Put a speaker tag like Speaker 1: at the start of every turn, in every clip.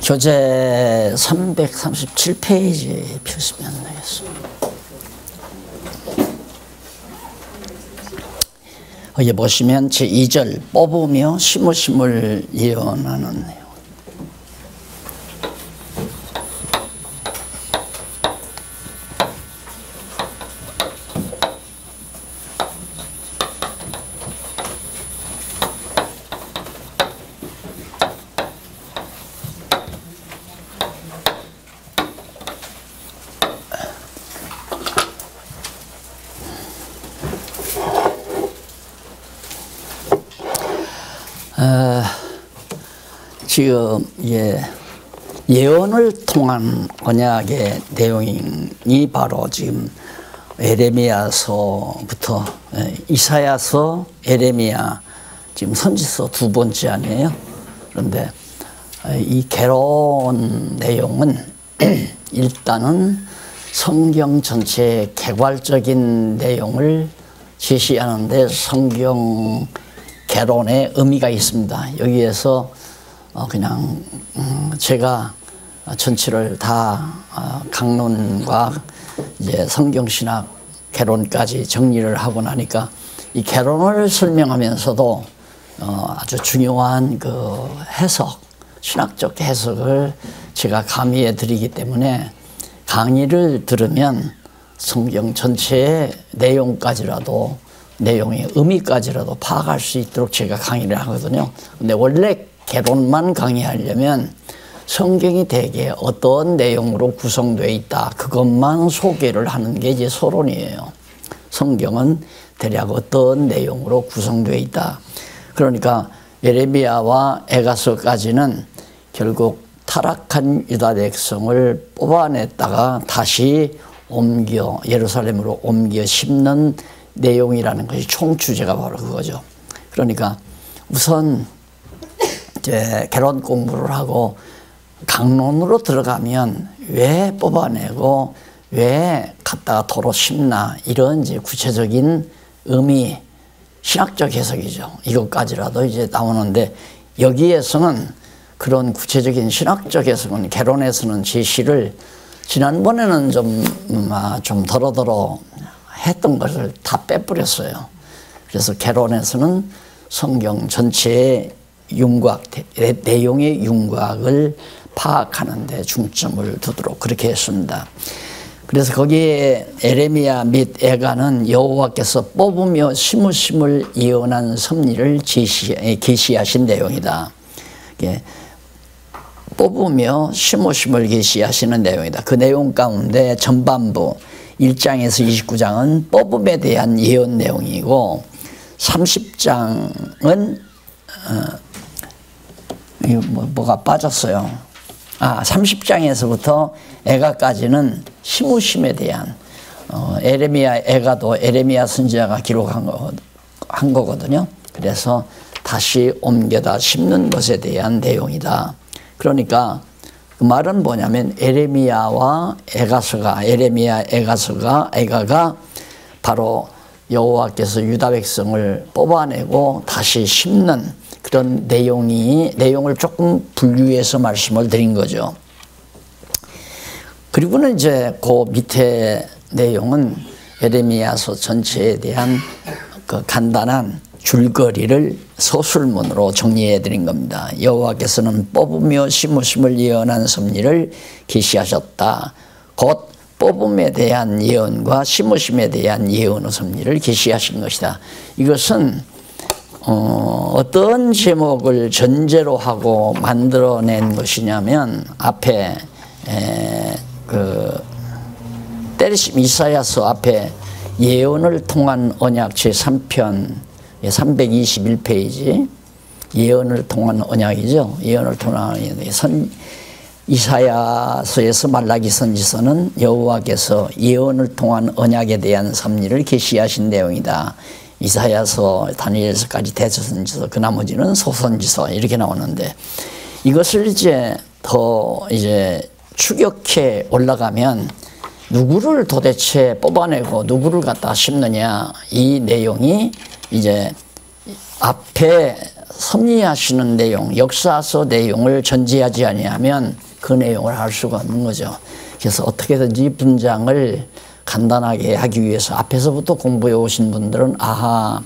Speaker 1: 교재 337페이지 펴시면 되겠습니다. 여기 보시면 제2절 뽑으며 심으심을 예언하는 내용. 지금 예언을 통한 언약의 내용이 바로 지금 에레미야서부터 이사야서, 에레미야 지금 선지서 두 번째 아니에요. 그런데 이 개론 내용은 일단은 성경 전체의 개괄적인 내용을 제시하는데 성경 개론의 의미가 있습니다. 여기에서 그냥 제가 전체를 다 강론과 이제 성경신학 개론까지 정리를 하고 나니까 이 개론을 설명하면서도 아주 중요한 그 해석, 신학적 해석을 제가 가미해 드리기 때문에 강의를 들으면 성경 전체의 내용까지라도 내용의 의미까지라도 파악할 수 있도록 제가 강의를 하거든요. 근데 원래 개론만 강의하려면 성경이 대개 어떤 내용으로 구성되어 있다 그것만 소개를 하는 게 이제 서론이에요. 성경은 대략 어떤 내용으로 구성되어 있다. 그러니까 예레미야와 에가서까지는 결국 타락한 유다 백성을 뽑아냈다가 다시 옮겨 예루살렘으로 옮겨 심는 내용이라는 것이 총주제가 바로 그거죠. 그러니까 우선 이제 개론 공부를 하고 강론으로 들어가면 왜 뽑아내고 왜 갖다가 도로 심나 이런 이제 구체적인 의미, 신학적 해석이죠. 이것까지라도 이제 나오는데 여기에서는 그런 구체적인 신학적 해석은 개론에서는 제시를 지난번에는 좀 더러더러 했던 것을 다 빼버렸어요. 그래서 개론에서는 성경 전체의 윤곽, 내용의 윤곽을 파악하는 데 중점을 두도록 그렇게 했습니다. 그래서 거기에 에레미야 및 에가는 여호와께서 뽑으며 심으심을 예언한 섭리를 계시하신 내용이다. 뽑으며 심으심을 계시하시는 내용이다. 그 내용 가운데 전반부 1장에서 29장은 뽑음에 대한 예언 내용이고 30장은 뭐가 빠졌어요. 30장에서부터 에가까지는 심으심에 대한 에레미야 에가도 에레미야 선지자가 기록한 거거든요. 그래서 다시 옮겨다 심는 것에 대한 내용이다. 그러니까 그 말은 뭐냐면 에레미야와 에가서가 에가가 바로 여호와께서 유다 백성을 뽑아내고 다시 심는 그런 내용을 조금 분류해서 말씀을 드린 거죠. 그리고는 이제 그 밑에 내용은 에레미야서 전체에 대한 그 간단한 줄거리를 서술문으로 정리해 드린 겁니다. 여호와께서는 뽑으며 심으심을 예언한 섭리를 계시하셨다. 곧 뽑음에 대한 예언과 심으심에 대한 예언의 섭리를 계시하신 것이다. 이것은 어떤 제목을 전제로 하고 만들어낸 것이냐면 앞에 때리심 이사야서 앞에 예언을 통한 언약 제3편 321페이지 예언을 통한 언약이죠. 예언을 통한 이사야서에서 말라기 선지서는 여호와께서 예언을 통한 언약에 대한 섭리를 계시하신 내용이다. 이사야서, 다니엘서까지 대서선지서, 그 나머지는 소선지서 이렇게 나오는데 이것을 이제 더 추격해 올라가면 누구를 도대체 뽑아내고 누구를 갖다 심느냐 이 내용이 이제 앞에 섭리하시는 내용, 역사서 내용을 전제하지 아니하면 그 내용을 알 수가 없는 거죠. 그래서 어떻게든지 분장을 간단하게 하기 위해서 앞에서부터 공부해 오신 분들은 아하,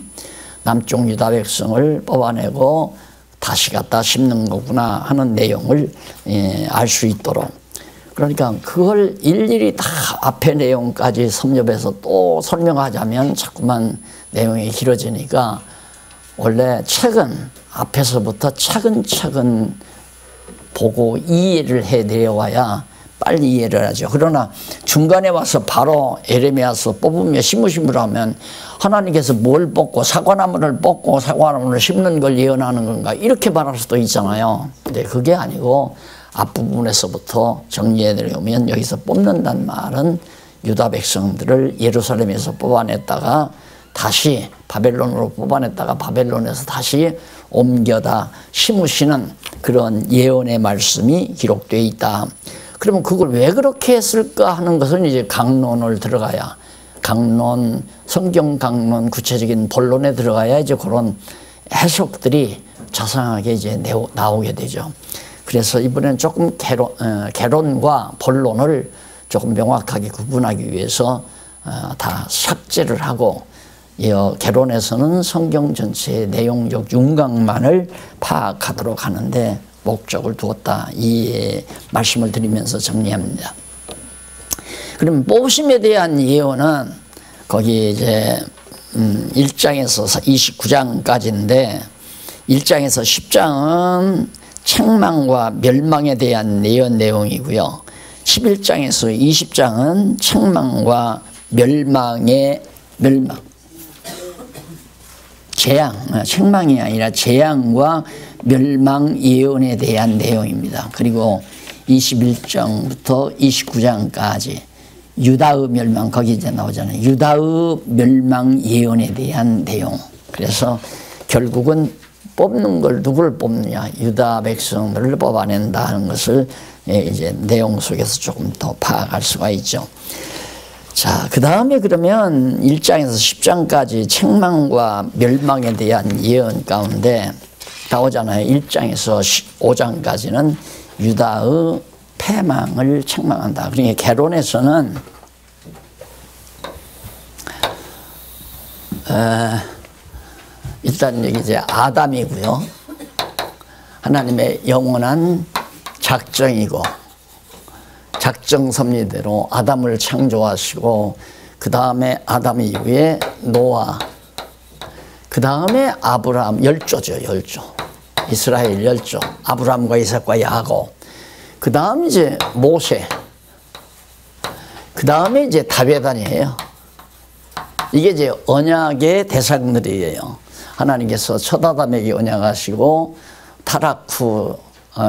Speaker 1: 남쪽 유다 백성을 뽑아내고 다시 갖다 심는 거구나 하는 내용을 알 수 있도록, 그러니까 그걸 일일이 다 앞에 내용까지 섭렵해서 또 설명하자면 자꾸만 내용이 길어지니까 원래 책은 앞에서부터 차근차근 보고 이해를 해 내려와야 빨리 이해를 하죠. 그러나 중간에 와서 바로 에레미야서 뽑으며 심으시면 하나님께서 뭘 뽑고 사과나무를 뽑고 사과나무를 심는 걸 예언하는 건가 이렇게 말할 수도 있잖아요. 근데 그게 아니고 앞부분에서부터 정리해 내려오면 여기서 뽑는다는 말은 유다 백성들을 예루살렘에서 뽑아냈다가 다시 바벨론으로 뽑아냈다가 바벨론에서 다시 옮겨다 심으시는 그런 예언의 말씀이 기록되어 있다. 그러면 그걸 왜 그렇게 했을까 하는 것은 이제 강론을 들어가야, 강론, 성경 강론, 구체적인 본론에 들어가야 이제 그런 해석들이 자상하게 이제 나오게 되죠. 그래서 이번엔 조금 개론과 본론을 조금 명확하게 구분하기 위해서 다 삭제를 하고, 개론에서는 성경 전체의 내용적 윤곽만을 파악하도록 하는데 목적을 두었다. 이 말씀을 드리면서 정리합니다. 그럼 뽑으심에 대한 예언은 거기 이제 1장에서 29장까지인데 1장에서 10장은 책망과 멸망에 대한 예언 내용이고요. 11장에서 20장은 책망과 책망이 아니라 재앙과 멸망 예언에 대한 내용입니다. 그리고 21장부터 29장까지 유다의 멸망, 거기 이제 나오잖아요. 유다의 멸망 예언에 대한 내용. 그래서 결국은 뽑는 걸 누굴 뽑느냐, 유다 백성들을 뽑아낸다 하는 것을 이제 내용 속에서 조금 더 파악할 수가 있죠. 자, 그 다음에 그러면 1장에서 10장까지 책망과 멸망에 대한 예언 가운데 나오잖아요. 1장에서 5장까지는 유다의 패망을 책망한다. 그러니까 개론에서는 일단 여기 이제 아담이고요. 하나님의 영원한 작정이고 작정 섭리대로 아담을 창조하시고 그 다음에 아담 이후에 노아, 그 다음에 아브라함, 열조죠. 열조, 이스라엘 열조, 아브라함과 이삭과 야곱, 그 다음 이제 모세, 그 다음에 이제 다베단이에요. 이게 이제 언약의 대상들이에요. 하나님께서 첫 아담에게 언약하시고 타락 후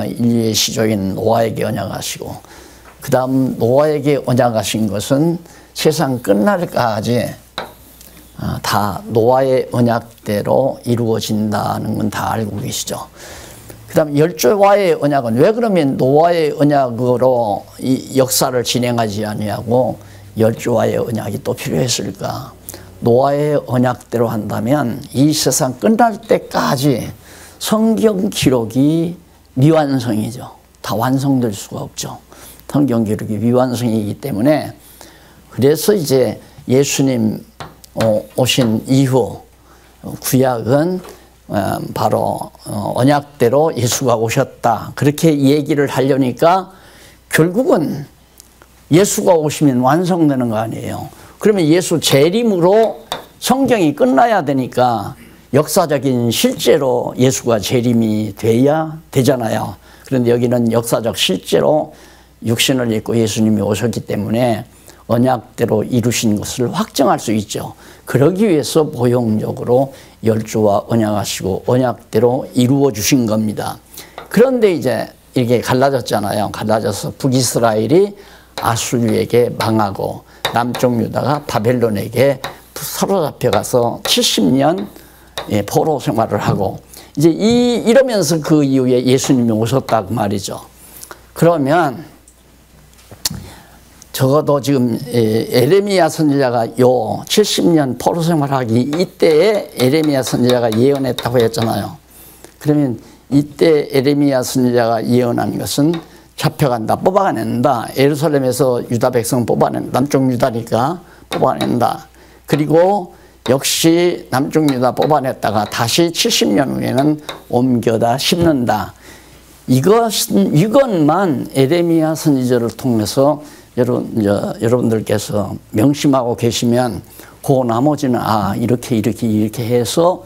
Speaker 1: 인류의 시조인 노아에게 언약하시고, 그 다음 노아에게 언약하신 것은 세상 끝날까지 다 노아의 언약대로 이루어진다는 건 다 알고 계시죠. 그 다음 열조와의 언약은 왜 그러면 노아의 언약으로 이 역사를 진행하지 아니하고 열조와의 언약이 또 필요했을까? 노아의 언약대로 한다면 이 세상 끝날 때까지 성경 기록이 미완성이죠. 다 완성될 수가 없죠. 성경 기록이 미완성이기 때문에, 그래서 이제 예수님 오신 이후 구약은 바로 언약대로 예수가 오셨다, 그렇게 얘기를 하려니까 결국은 예수가 오시면 완성되는 거 아니에요. 그러면 예수 재림으로 성경이 끝나야 되니까 역사적인 실제로 예수가 재림이 돼야 되잖아요. 그런데 여기는 역사적 실제로 육신을 입고 예수님이 오셨기 때문에 언약대로 이루신 것을 확정할 수 있죠. 그러기 위해서 보용적으로 열조와 언약하시고 언약대로 이루어 주신 겁니다. 그런데 이제 이게 갈라졌잖아요. 갈라져서 북이스라엘이 아수르에게 망하고 남쪽 유다가 바벨론에게 사로잡혀가서 70년 포로 생활을 하고, 이제 이러면서 그 이후에 예수님이 오셨다 그 말이죠. 그러면 적어도 지금 에레미야 선지자가 요 70년 포로 생활하기 이때에 에레미야 선지자가 예언했다고 했잖아요. 그러면 이때 에레미야 선지자가 예언한 것은 잡혀간다, 뽑아낸다. 예루살렘에서 유다 백성 뽑아낸다. 남쪽 유다니까 뽑아낸다. 그리고 역시 남쪽 유다 뽑아냈다가 다시 70년 후에는 옮겨다 심는다. 이것만 에레미야 선지자를 통해서 여러분들께서 명심하고 계시면 그 나머지는 이렇게 해서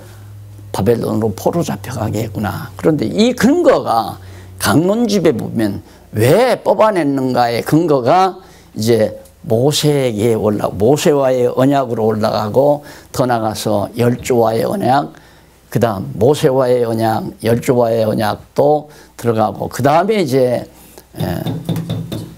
Speaker 1: 바벨론으로 포로 잡혀가겠구나. 그런데 이 근거가 강론집에 보면 왜 뽑아냈는가의 근거가 이제 모세에게 모세와의 언약으로 올라가고 더 나가서 열조와의 언약, 그 다음 모세와의 언약, 열조와의 언약도 들어가고, 그 다음에 이제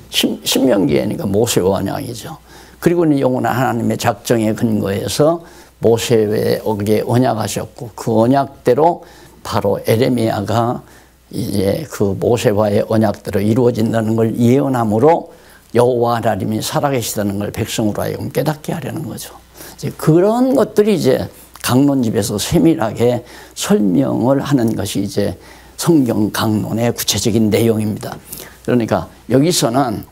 Speaker 1: 신명기에니까 모세와 언약이죠. 그리고 영원한 하나님의 작정에 근거해서 모세에게 언약하셨고, 그 언약대로 바로 에레미야가 이제 그 모세와의 언약대로 이루어진다는 걸 예언함으로 여호와 하나님이 살아계시다는 걸 백성으로 하여금 깨닫게 하려는 거죠. 이제 그런 것들이 이제 강론집에서 세밀하게 설명을 하는 것이 이제 성경 강론의 구체적인 내용입니다. 그러니까 여기서는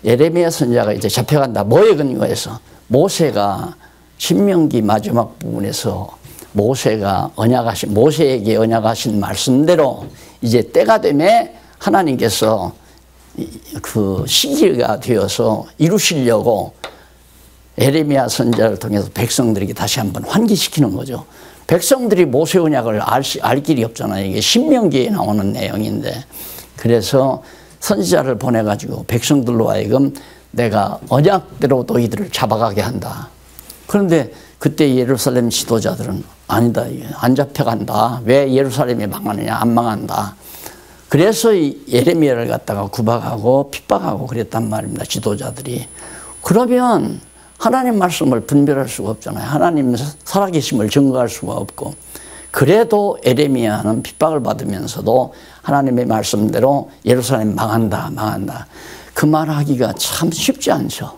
Speaker 1: 예레미야 선지자가 이제 잡혀간다. 뭐에 근거해서? 모세가 신명기 마지막 부분에서 모세에게 언약하신 말씀대로 이제 때가 되매 하나님께서 그 시기가 되어서 이루시려고 에레미야 선지자를 통해서 백성들에게 다시 한번 환기시키는 거죠. 백성들이 모세 언약을 알 길이 없잖아요. 이게 신명기에 나오는 내용인데, 그래서 선지자를 보내가지고 백성들로 하여금 내가 언약대로 너희들을 잡아가게 한다. 그런데 그때 예루살렘 지도자들은 아니다, 안 잡혀간다. 왜 예루살렘이 망하느냐, 안 망한다. 그래서 이 예레미야를 갖다가 구박하고 핍박하고 그랬단 말입니다, 지도자들이. 그러면 하나님 말씀을 분별할 수가 없잖아요. 하나님 살아계심을 증거할 수가 없고. 그래도 에레미야는 핍박을 받으면서도 하나님의 말씀대로 예루살렘 망한다. 그 말하기가 참 쉽지 않죠.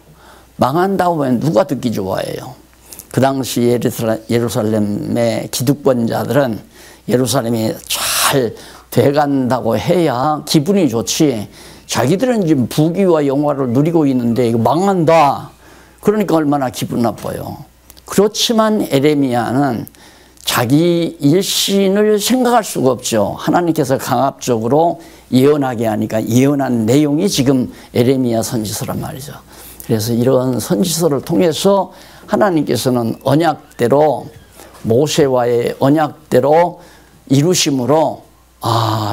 Speaker 1: 망한다고 하면 누가 듣기 좋아해요. 그 당시 예루살렘의 기득권자들은 예루살렘이 잘 돼간다고 해야 기분이 좋지, 자기들은 지금 부귀와 영화를 누리고 있는데 이거 망한다. 그러니까 얼마나 기분 나빠요. 그렇지만 에레미야는 자기 일신을 생각할 수가 없죠. 하나님께서 강압적으로 예언하게 하니까 예언한 내용이 지금 에레미야 선지서란 말이죠. 그래서 이런 선지서를 통해서 하나님께서는 언약대로, 모세와의 언약대로 이루심으로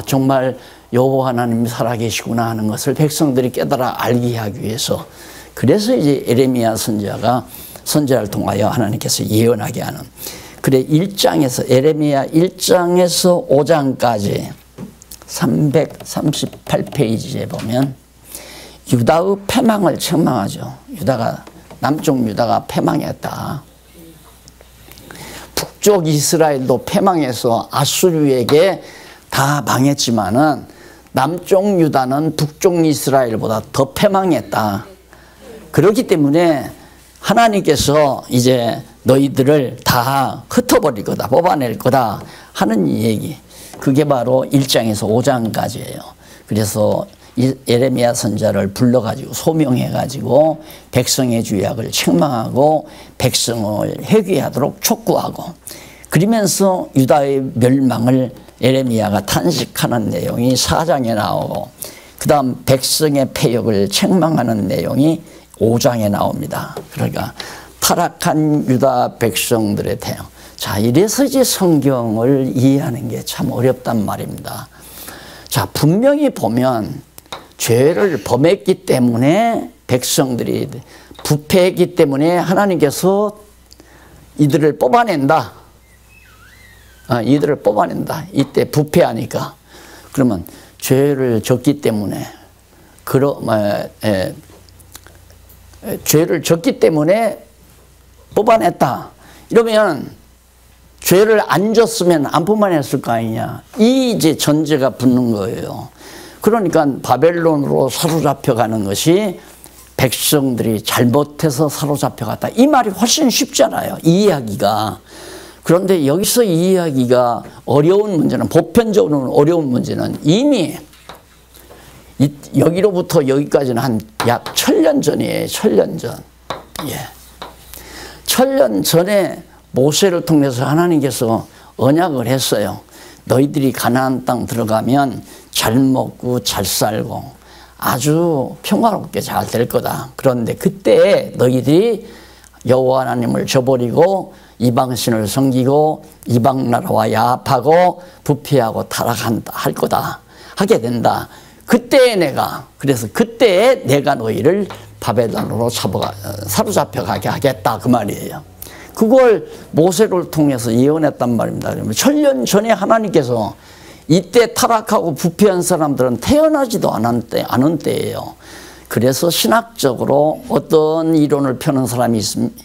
Speaker 1: 정말 여호와 하나님이 살아계시구나 하는 것을 백성들이 깨달아 알게 하기 위해서, 그래서 이제 에레미야 선지자를 통하여 하나님께서 예언하게 하는. 그래, 에레미야 1장에서 5장까지 338페이지에 보면 유다의 패망을 책망하죠. 남쪽 유다가 패망했다. 북쪽 이스라엘도 패망해서 아수르에게 다 망했지만은 남쪽 유다는 북쪽 이스라엘보다 더 패망했다. 그렇기 때문에 하나님께서 이제 너희들을 다 흩어버릴 거다, 뽑아낼 거다 하는 얘기. 그게 바로 1장에서 5장까지예요. 그래서 예레미야 선지자를 불러가지고 소명해가지고 백성의 죄악을 책망하고 백성을 회개하도록 촉구하고, 그러면서 유다의 멸망을 예레미야가 탄식하는 내용이 4장에 나오고, 그 다음 백성의 패역을 책망하는 내용이 5장에 나옵니다. 그러니까 타락한 유다 백성들에 대해. 자, 이래서 이제 성경을 이해하는 게 참 어렵단 말입니다. 자, 분명히 보면 죄를 범했기 때문에 백성들이 부패했기 때문에 하나님께서 이들을 뽑아낸다. 이들을 뽑아낸다. 이때 부패하니까. 그러면 죄를 졌기 때문에 죄를 졌기 때문에 뽑아냈다. 이러면 죄를 안 졌으면 안 뽑아냈을 거 아니냐. 이 이제 전제가 붙는 거예요. 그러니까 바벨론으로 사로잡혀가는 것이 백성들이 잘못해서 사로잡혀갔다. 이 말이 훨씬 쉽잖아요, 이해하기가. 그런데 여기서 이 이야기가 어려운 문제는, 보편적으로는 어려운 문제는 이미 여기로부터 여기까지는 한 약 1000년 전이에요. 1000년 전. 예. 1000년 전에 모세를 통해서 하나님께서 언약을 했어요. 너희들이 가나안 땅 들어가면 잘 먹고 잘 살고 아주 평화롭게 잘 될 거다. 그런데 그때 너희들이 여호와 하나님을 저버리고 이방신을 섬기고 이방 나라와 야합하고 부패하고 타락한다 할 거다. 하게 된다. 그때에 그래서 그때에 내가 너희를 바벨론으로 사로잡혀 가게 하겠다 그 말이에요. 그걸 모세를 통해서 예언했단 말입니다. 1000년 전에 하나님께서 이때 타락하고 부패한 사람들은 태어나지도 않은 때예요. 그래서 신학적으로 어떤 이론을 펴는 사람이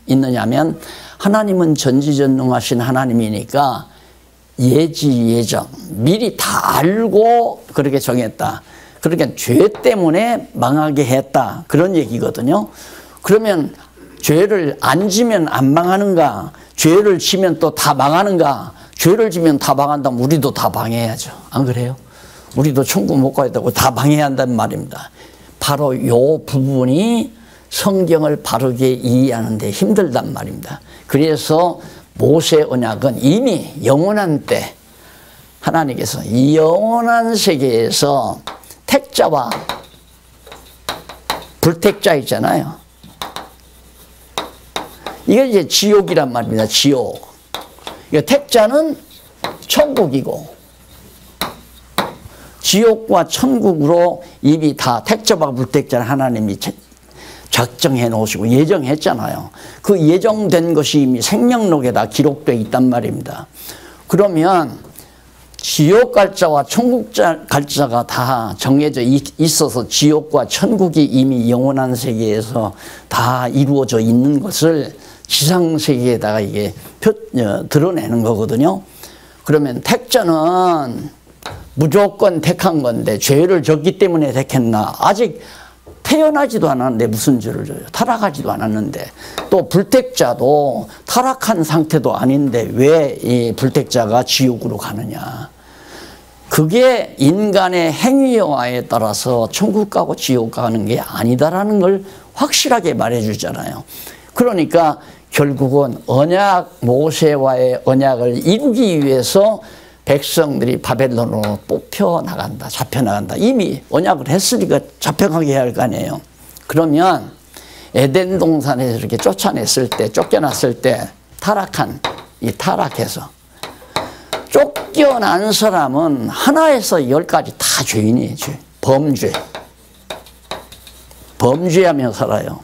Speaker 1: 있느냐면 하나님은 전지전능하신 하나님이니까 예지예정 미리 다 알고 그렇게 정했다. 그러니까 죄 때문에 망하게 했다. 그런 얘기거든요. 그러면 죄를 안 지면 안 망하는가? 죄를 지면 또 다 망하는가? 죄를 지면 다 망한다면 우리도 다 망해야죠. 안 그래요? 우리도 천국 못 가야 되고 다 망해야 한다는 말입니다. 바로 이 부분이 성경을 바르게 이해하는 데 힘들단 말입니다. 그래서 모세 언약은 이미 영원한 때 하나님께서 이 영원한 세계에서 택자와 불택자 있잖아요. 이게 이제 지옥이란 말입니다. 지옥. 택자는 천국이고 지옥과 천국으로 이미 다 택자와 불택자를 하나님이 작정해 놓으시고 예정했잖아요. 그 예정된 것이 이미 생명록에다 기록되어 있단 말입니다. 그러면 지옥 갈 자와 천국 갈 자가 다 정해져 있어서 지옥과 천국이 이미 영원한 세계에서 다 이루어져 있는 것을 지상세계에다가 이게 드러내는 거거든요. 그러면 택자는 무조건 택한 건데 죄를 졌기 때문에 택했나? 아직 태어나지도 않았는데 무슨 죄를 져요? 타락하지도 않았는데. 또 불택자도 타락한 상태도 아닌데 왜 이 불택자가 지옥으로 가느냐? 그게 인간의 행위여하에 따라서 천국 가고 지옥 가는 게 아니다라는 걸 확실하게 말해주잖아요. 그러니까 결국은 모세와의 언약을 이루기 위해서 백성들이 바벨론으로 뽑혀나간다, 잡혀나간다. 이미 언약을 했으니까 잡혀가게 해야 할 거 아니에요. 그러면 에덴 동산에서 이렇게 쫓아냈을 때, 쫓겨났을 때 타락해서 쫓겨난 사람은 하나에서 10까지 다 죄인이에요. 범죄하며 살아요.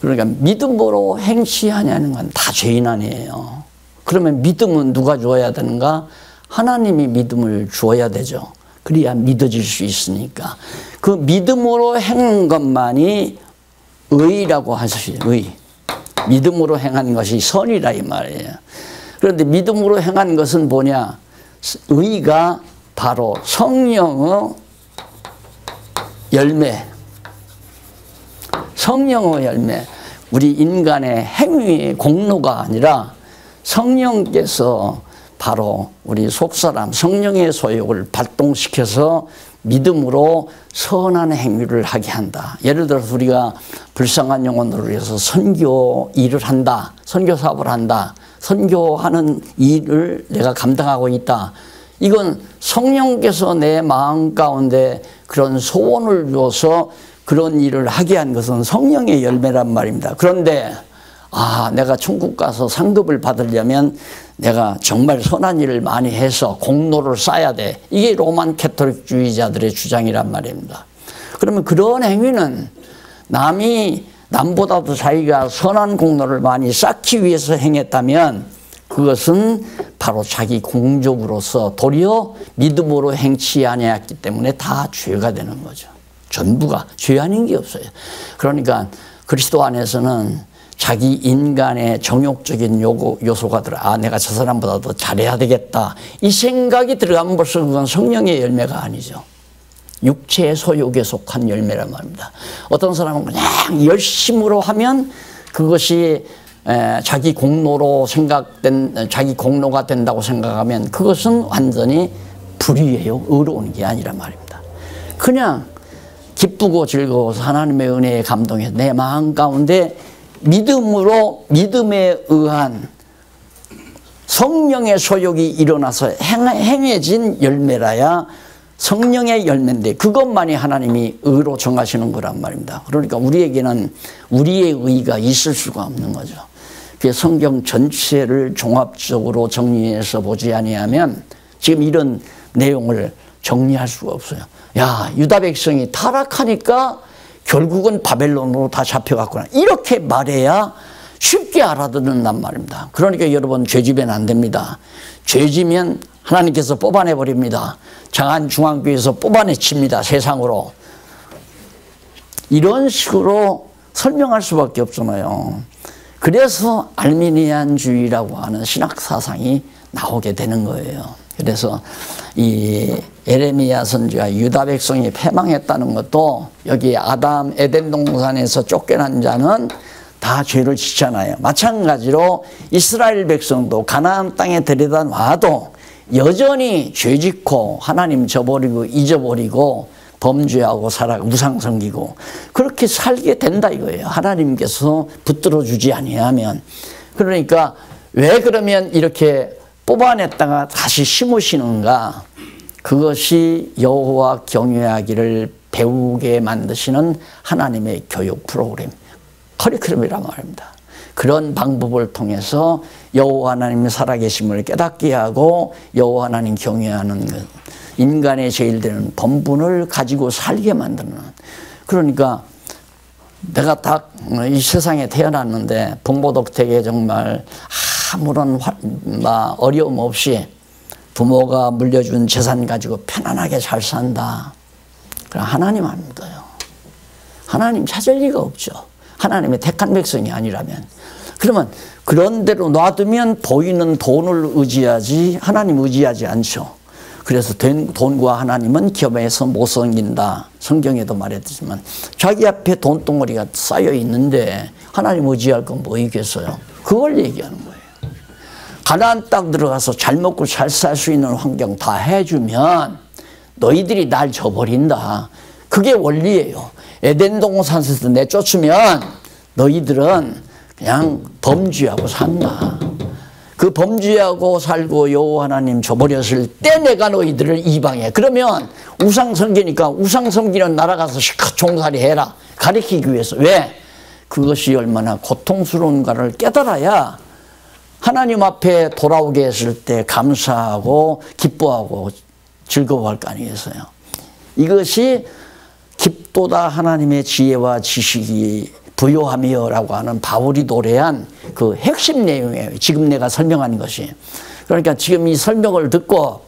Speaker 1: 그러니까 믿음으로 행치하냐는 건 다 죄인 아니에요. 그러면 믿음은 누가 주어야 되는가? 하나님이 믿음을 주어야 되죠. 그래야 믿어질 수 있으니까. 그 믿음으로 행한 것만이 의라고 하시죠. 의. 믿음으로 행한 것이 선이라 이 말이에요. 그런데 믿음으로 행한 것은 뭐냐? 의가 바로 성령의 열매. 성령의 열매. 우리 인간의 행위의 공로가 아니라 성령께서 바로 우리 속사람 성령의 소욕을 발동시켜서 믿음으로 선한 행위를 하게 한다. 예를 들어서 우리가 불쌍한 영혼들을 위해서 선교 일을 한다. 선교 사업을 한다. 선교하는 일을 내가 감당하고 있다. 이건 성령께서 내 마음 가운데 그런 소원을 줘서 그런 일을 하게 한 것은 성령의 열매란 말입니다. 그런데 내가 천국 가서 상급을 받으려면 내가 정말 선한 일을 많이 해서 공로를 쌓아야 돼. 이게 로만 캐톨릭주의자들의 주장이란 말입니다. 그러면 그런 행위는 남보다도 자기가 선한 공로를 많이 쌓기 위해서 행했다면 그것은 바로 자기 공적으로서 도리어 믿음으로 행치 아니했기 때문에 다 죄가 되는 거죠. 전부가 죄 아닌 게 없어요. 그러니까 그리스도 안에서는 자기 인간의 정욕적인 요소가 들어 내가 저 사람보다 더 잘해야 되겠다. 이 생각이 들어가면 벌써 그건 성령의 열매가 아니죠. 육체의 소욕에 속한 열매란 말입니다. 어떤 사람은 그냥 열심으로 하면 그것이 자기 공로로 자기 공로가 된다고 생각하면 그것은 완전히 불의예요. 의로운 게 아니란 말입니다. 그냥 기쁘고 즐거워서 하나님의 은혜에 감동해서 내 마음 가운데 믿음에 의한 성령의 소욕이 일어나서 행해진 열매라야 성령의 열매인데 그것만이 하나님이 의로 정하시는 거란 말입니다. 그러니까 우리에게는 우리의 의가 있을 수가 없는 거죠. 성경 전체를 종합적으로 정리해서 보지 아니하면 지금 이런 내용을 정리할 수가 없어요. 야, 유다 백성이 타락하니까 결국은 바벨론으로 다 잡혀갔구나. 이렇게 말해야 쉽게 알아듣는단 말입니다. 그러니까 여러분 죄지면 안 됩니다. 죄지면 하나님께서 뽑아내버립니다. 장안중앙교회에서 뽑아내칩니다. 세상으로. 이런 식으로 설명할 수밖에 없잖아요. 그래서 알미니안주의라고 하는 신학사상이 나오게 되는 거예요. 그래서 이 예레미야 선지가 유다 백성이 패망했다는 것도 여기 에덴 동산에서 쫓겨난 자는 다 죄를 짓잖아요. 마찬가지로 이스라엘 백성도 가나안 땅에 들여다 놔도 여전히 죄짓고 하나님 저버리고 잊어버리고 범죄하고 우상 섬기고 그렇게 살게 된다 이거예요. 하나님께서 붙들어 주지 아니하면. 그러니까 왜 그러면 이렇게 뽑아냈다가 다시 심으시는가? 그것이 여호와 경외하기를 배우게 만드시는 하나님의 교육 프로그램, 커리큘럼이란 말입니다. 그런 방법을 통해서 여호와 하나님의 살아계심을 깨닫게 하고 여호와 하나님 경외하는 것, 인간의 제일 되는 본분을 가지고 살게 만드는. 그러니까 내가 딱 이 세상에 태어났는데 부모독택에 정말 아무런 어려움 없이 부모가 물려준 재산 가지고 편안하게 잘 산다. 그럼 하나님 안 믿어요. 하나님 찾을 리가 없죠. 하나님의 택한 백성이 아니라면. 그러면 그런 대로 놔두면 보이는 돈을 의지하지 하나님 의지하지 않죠. 그래서 돈과 하나님은 겸해서 못 섬긴다. 성경에도 말했지만 자기 앞에 돈덩어리가 쌓여 있는데 하나님 의지할 건 뭐 있겠어요. 그걸 얘기하는 거예요. 가나안 땅 들어가서 잘 먹고 잘 살 수 있는 환경 다 해주면 너희들이 날 저버린다. 그게 원리예요. 에덴 동산에서 내쫓으면 너희들은 그냥 범죄하고 산다. 그 범죄하고 살고 여호와 하나님 저버렸을 때 내가 너희들을 이방해. 그러면 우상 섬기니까 우상 섬기는 나라 가서 종살이 해라. 가리키기 위해서. 왜? 그것이 얼마나 고통스러운가를 깨달아야 하나님 앞에 돌아오게 했을 때 감사하고 기뻐하고 즐거워할 거 아니겠어요. 이것이 깊도다 하나님의 지혜와 지식이 부요하며 라고 하는 바울이 노래한 그 핵심 내용이에요. 지금 내가 설명한 것이. 그러니까 지금 이 설명을 듣고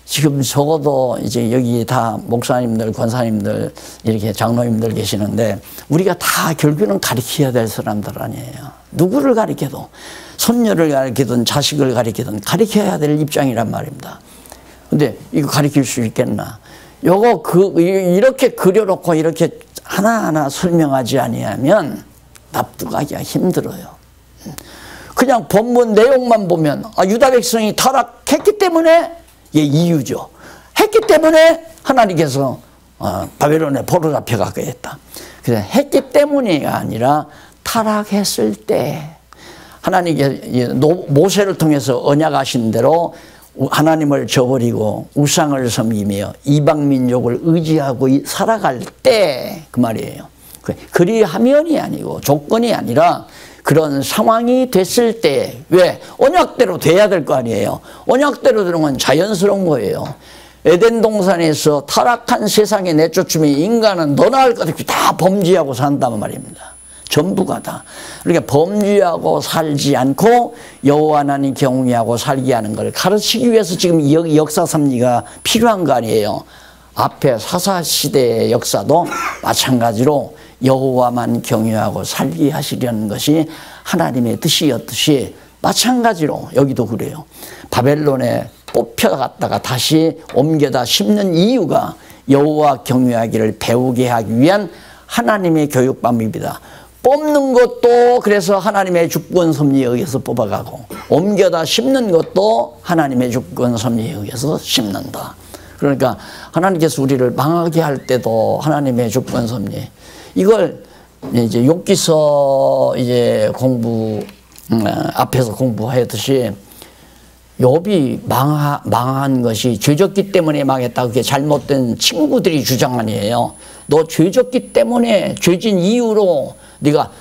Speaker 1: 지금 적어도 이제 여기 다 목사님들, 권사님들, 이렇게 장로님들 계시는데 우리가 다 결국은 가르쳐야 될 사람들 아니에요. 누구를 가르쳐도 손녀를 가르치든 자식을 가르치든 가르쳐야 될 입장이란 말입니다. 근데 이거 가르칠 수 있겠나? 요거 이렇게 그려놓고 이렇게 하나하나 설명하지 아니하면 납득하기가 힘들어요. 그냥 본문 내용만 보면 유다 백성이 타락했기 때문에 이유죠. 했기 때문에 하나님께서 바벨론에 포로 잡혀가게 했다. 그래서 했기 때문이 아니라 타락했을 때 하나님께서 모세를 통해서 언약하신 대로 하나님을 저버리고 우상을 섬기며 이방민족을 의지하고 살아갈 때 그 말이에요. 그리하면이 아니고 조건이 아니라 그런 상황이 됐을 때 왜? 언약대로 돼야 될 거 아니에요. 언약대로 되는 건 자연스러운 거예요. 에덴 동산에서 타락한 세상에 내쫓으면 인간은 너나 할 것 없이 다 범죄하고 산단 말입니다. 전부가 다. 그러니까 범죄하고 살지 않고 여호와 하나님 경외하고 살게 하는 걸 가르치기 위해서 지금 여기 역사 섭리가 필요한 거 아니에요. 앞에 사사시대의 역사도 마찬가지로 여호와만 경외하고 살게 하시려는 것이 하나님의 뜻이었듯이 마찬가지로 여기도 그래요. 바벨론에 뽑혀갔다가 다시 옮겨다 심는 이유가 여호와 경외하기를 배우게 하기 위한 하나님의 교육 방법이다. 뽑는 것도 그래서 하나님의 주권 섭리에 의해서 뽑아가고, 옮겨다 심는 것도 하나님의 주권 섭리에 의해서 심는다. 그러니까 하나님께서 우리를 망하게 할 때도 하나님의 주권 섭리. 이걸 이제 욥기서 이제 앞에서 공부하였듯이, 욥이 망한 것이 죄졌기 때문에 망했다. 그게 잘못된 친구들이 주장 아니에요. 너 죄졌기 때문에, 죄진 이유로 네가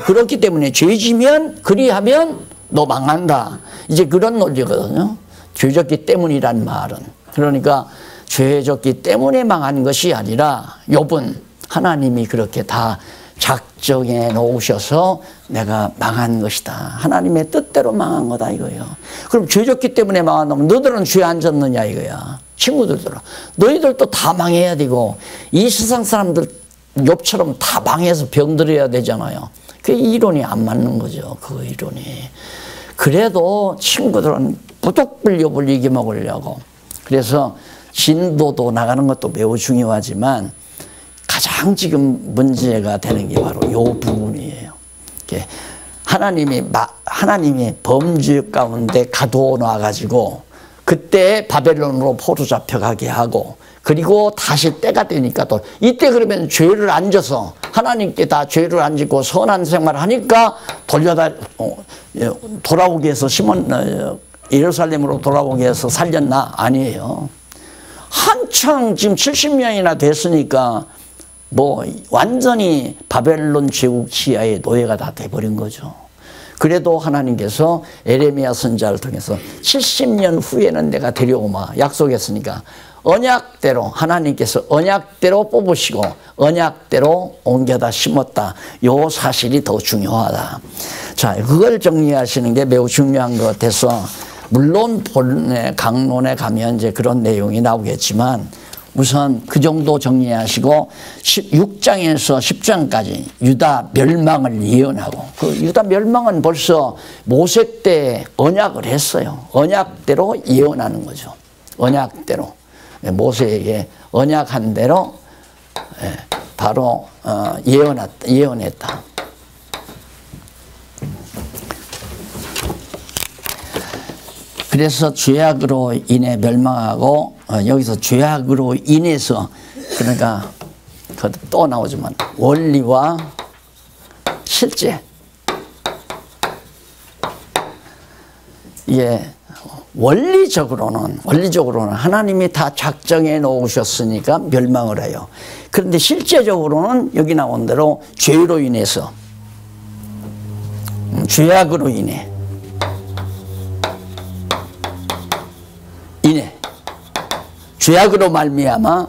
Speaker 1: 그렇기 때문에 죄지면, 그리하면 너 망한다. 이제 그런 논리거든요. 죄졌기 때문이란 말은. 그러니까 죄졌기 때문에 망한 것이 아니라 욥은 하나님이 그렇게 다 작정해 놓으셔서 내가 망한 것이다. 하나님의 뜻대로 망한 거다 이거예요. 그럼 죄졌기 때문에 망한다면 너들은 죄 안 졌느냐 이거야. 친구들들은. 너희들도 다 망해야 되고, 이 세상 사람들 욥처럼 다 망해서 병들어야 되잖아요. 그 이론이 안 맞는 거죠. 그 이론이. 그래도 친구들은 부득불 욥을 이겨먹으려고. 그래서 진도도 나가는 것도 매우 중요하지만 가장 지금 문제가 되는 게 바로 이 부분이에요. 하나님이 범죄 가운데 가둬놔 가지고 그때 바벨론으로 포로 잡혀가게 하고, 그리고 다시 때가 되니까 또 이때 그러면 죄를 안 져서 하나님께 다 죄를 안 짓고 선한 생활을 하니까 돌아오게 해서 예루살렘으로 돌아오게 해서 살렸나? 아니에요. 한창 지금 70년이나 됐으니까 뭐 완전히 바벨론 제국 지하의 노예가 다 돼버린 거죠. 그래도 하나님께서 에레미야 선지자를 통해서 70년 후에는 내가 데려오마 약속했으니까 언약대로, 하나님께서 언약대로 뽑으시고 언약대로 옮겨다 심었다. 요 사실이 더 중요하다. 자, 그걸 정리하시는 게 매우 중요한 것 같아서, 물론 본의 강론에 가면 이제 그런 내용이 나오겠지만 우선 그 정도 정리하시고 6장에서 10장까지 유다 멸망을 예언하고, 그 유다 멸망은 벌써 모세 때 언약을 했어요. 언약대로 예언하는 거죠. 언약대로. 모세에게 언약한 대로 바로 예언했다. 그래서 죄악으로 인해 멸망하고, 여기서 죄악으로 인해서, 그러니까 또 나오지만 원리와 실제, 원리적으로는 하나님이 다 작정해 놓으셨으니까 멸망을 해요. 그런데 실제적으로는 여기 나온 대로 죄로 인해서, 죄악으로 인해 죄악으로 말미암아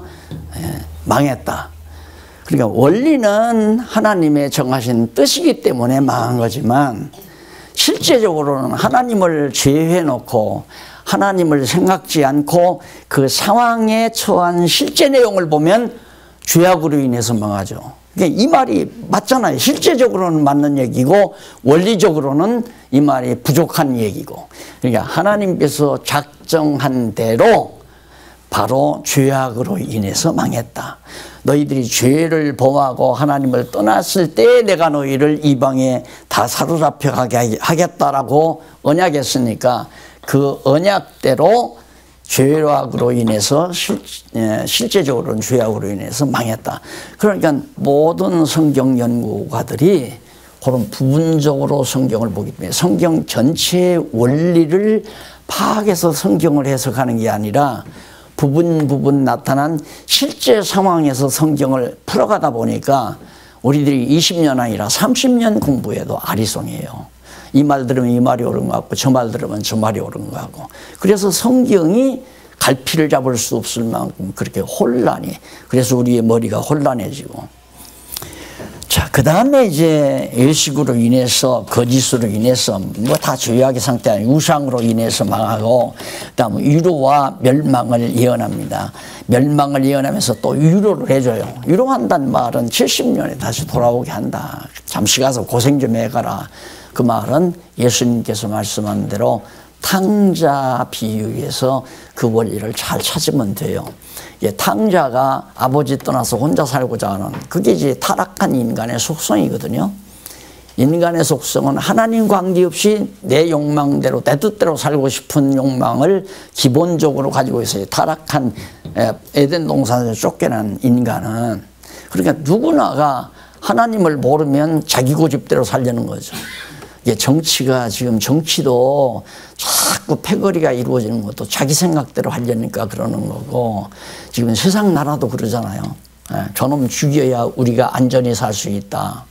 Speaker 1: 망했다. 그러니까 원리는 하나님의 정하신 뜻이기 때문에 망한 거지만, 실제적으로는 하나님을 제외해 놓고 하나님을 생각지 않고 그 상황에 처한 실제 내용을 보면 죄악으로 인해서 망하죠. 그러니까 이 말이 맞잖아요. 실제적으로는 맞는 얘기고 원리적으로는 이 말이 부족한 얘기고. 그러니까 하나님께서 작정한 대로 바로 죄악으로 인해서 망했다. 너희들이 죄를 범하고 하나님을 떠났을 때 내가 너희를 이방에 다 사로잡혀 가게 하겠다라고 언약했으니까 그 언약대로 죄악으로 인해서 실제적으로는 죄악으로 인해서 망했다. 그러니까 모든 성경 연구가들이 그런 부분적으로 성경을 보기 때문에 성경 전체의 원리를 파악해서 성경을 해석하는 게 아니라 부분 나타난 실제 상황에서 성경을 풀어가다 보니까 우리들이 20년 아니라 30년 공부해도 아리송해요. 이 말 들으면 이 말이 옳은 것 같고 저 말 들으면 저 말이 옳은 것 같고. 그래서 성경이 갈피를 잡을 수 없을 만큼 그렇게 혼란이, 그래서 우리의 머리가 혼란해지고. 자, 그 다음에 이제 예식으로 인해서, 거짓으로 인해서, 뭐 다 죄악의 상태 아니고 우상으로 인해서 망하고, 그 다음 위로와 멸망을 예언합니다. 멸망을 예언하면서 또 위로를 해줘요. 위로한다는 말은 70년에 다시 돌아오게 한다. 잠시 가서 고생 좀 해가라. 그 말은 예수님께서 말씀한 대로 탕자 비유에서 그 원리를 잘 찾으면 돼요. 탕자가 아버지 떠나서 혼자 살고자 하는 그게 이제 타락한 인간의 속성이거든요. 인간의 속성은 하나님 관계없이 내 욕망대로 내 뜻대로 살고 싶은 욕망을 기본적으로 가지고 있어요. 타락한 에덴 동산에서 쫓겨난 인간은. 그러니까 누구나가 하나님을 모르면 자기 고집대로 살려는 거죠. 이게 정치가 지금 정치도 자꾸 패거리가 이루어지는 것도 자기 생각대로 하려니까 그러는 거고, 지금 세상 나라도 그러잖아요. 저놈 죽여야 우리가 안전히 살 수 있다.